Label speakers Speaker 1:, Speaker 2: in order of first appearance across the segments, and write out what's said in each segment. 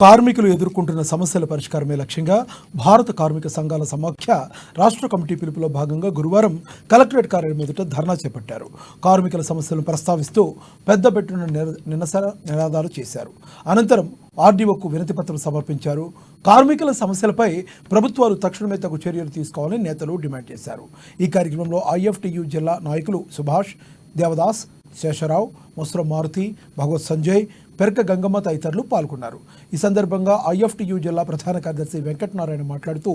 Speaker 1: కార్మికులు ఎదుర్కొంటున్న సమస్యల పరిష్కారమే లక్ష్యంగా భారత కార్మిక సంఘాల సమాఖ్య రాష్ట్ర కమిటీ పిలుపులో భాగంగా గురువారం కలెక్టరేట్ కార్యాలయం ఎదుట ధర్నా చేపట్టారు. కార్మికుల సమస్యలను ప్రస్తావిస్తూ పెద్దపెట్టున నినాదాలు చేశారు. అనంతరం ఆర్డీఓకు వినతిపత్రం సమర్పించారు. కార్మికుల సమస్యలపై ప్రభుత్వాలు తక్షణమే తగు చర్యలు తీసుకోవాలని నేతలు డిమాండ్ చేశారు. ఈ కార్యక్రమంలో ఐఎఫ్టియు జిల్లా నాయకులు సుభాష్, దేవదాస్, శేషరావు, ముస్రం మారుతి, భగవత్ సంజయ్, పెరక గంగమ్మ తదితరులు పాల్గొన్నారు. ఈ సందర్భంగా ఐఎఫ్టియు జిల్లా ప్రధాన కార్యదర్శి వెంకటనారాయణ మాట్లాడుతూ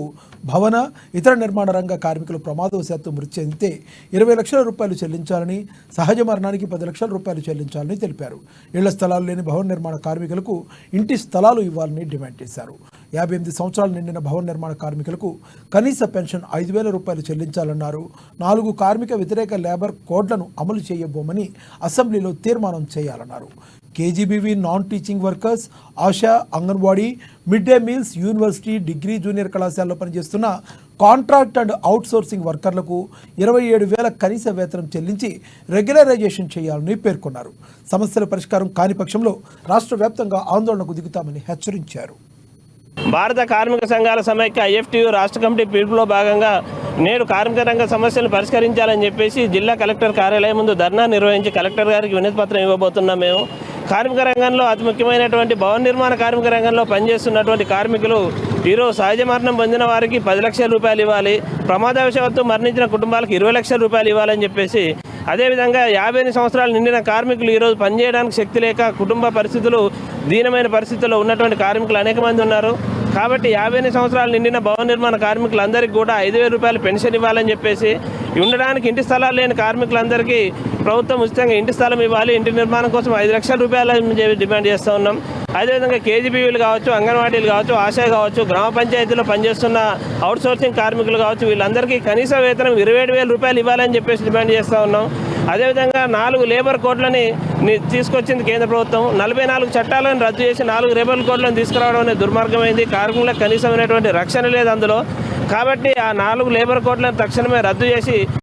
Speaker 1: భవన ఇతర నిర్మాణ రంగ కార్మికులు ప్రమాదవశాత్తు మృతి చెందితే 20 లక్షల రూపాయలు చెల్లించాలని, సహజ మరణానికి 10 లక్షల రూపాయలు చెల్లించాలని తెలిపారు. ఇళ్ల స్థలాలు లేని భవన నిర్మాణ కార్మికులకు ఇంటి స్థలాలు ఇవ్వాలని డిమాండ్ చేశారు. 58 సంవత్సరాలు నిండిన భవన నిర్మాణ కార్మికులకు కనీస పెన్షన్ 5,000 రూపాయలు చెల్లించాలన్నారు. 4 కార్మిక వ్యతిరేక లేబర్ కోడ్లను అమలు చేయబోమని అసెంబ్లీలో తీర్మానం చేయాలన్నారు. KGBV non teaching workers, ASHA, anganwadi, mid day meals, university, degree, junior కళాశాలలో పనిచేస్తున్న కాంట్రాక్ట్ అండ్ అవుట్ సోర్సింగ్ వర్కర్లకు 27,000 కనీస వేతనం చెల్లించి రెగ్యులరైజేషన్ చేయాలని పేర్కొన్నారు. సమస్యల పరిష్కారం కాని పక్షంలో రాష్ట్ర వ్యాప్తంగా ఆందోళనకు దిగుతామని హెచ్చరించారు.
Speaker 2: భారత కార్మిక సంఘాల సమైక్య ఐఎఫ్టియు రాష్ట్ర కమిటీ పిలుపులో భాగంగా నేడు కార్మిక రంగ సమస్యలను పరిష్కరించాలని చెప్పేసి జిల్లా కలెక్టర్ కార్యాలయం ముందు ధర్నా నిర్వహించి కలెక్టర్ గారికి వినతి పత్రం ఇవ్వబోతున్నాం. మేము కార్మిక రంగంలో అతి ముఖ్యమైనటువంటి భవన నిర్మాణ కార్మిక రంగంలో పనిచేస్తున్నటువంటి కార్మికులు ఈరోజు సహజ మరణం పొందిన వారికి 10 లక్షల రూపాయలు ఇవ్వాలి, ప్రమాదవశాత్తు మరణించిన కుటుంబాలకు 20 లక్షల రూపాయలు ఇవ్వాలని చెప్పేసి, అదేవిధంగా 58 సంవత్సరాలు నిండిన కార్మికులు ఈరోజు పనిచేయడానికి శక్తి లేక కుటుంబ పరిస్థితులు దీనమైన పరిస్థితుల్లో ఉన్నటువంటి కార్మికులు అనేక మంది ఉన్నారు. కాబట్టి 58 సంవత్సరాలు నిండిన భవన నిర్మాణ కార్మికులందరికీ కూడా 5,000 రూపాయలు పెన్షన్ ఇవ్వాలని చెప్పేసి, ఉండడానికి ఇంటి స్థలాలు లేని కార్మికులందరికీ ప్రభుత్వం ఉచితంగా ఇంటి స్థలం ఇవ్వాలి, ఇంటి నిర్మాణం కోసం 5 లక్షల రూపాయలు డిమాండ్ చేస్తూ ఉన్నాం. అదేవిధంగా కేజీబీవీలు కావచ్చు, అంగన్వాడీలు కావచ్చు, ఆశా కావచ్చు, గ్రామ పంచాయతీలో పనిచేస్తున్న అవుట్సోర్సింగ్ కార్మికులు కావచ్చు, వీళ్ళందరికీ కనీస వేతనం 27,000 రూపాయలు ఇవ్వాలని చెప్పేసి డిమాండ్ చేస్తూ ఉన్నాం. అదేవిధంగా 4 లేబర్ కోడ్లని తీసుకొచ్చింది కేంద్ర ప్రభుత్వం. 44 చట్టాలను రద్దు చేసి 4 లేబర్ కోడ్లను తీసుకురావడం అనేది దుర్మార్గమైంది. కార్మికులకు కనీసమైనటువంటి రక్షణ లేదు అందులో. కాబట్టి ఆ 4 లేబర్ కోడ్లను తక్షణమే రద్దు చేసి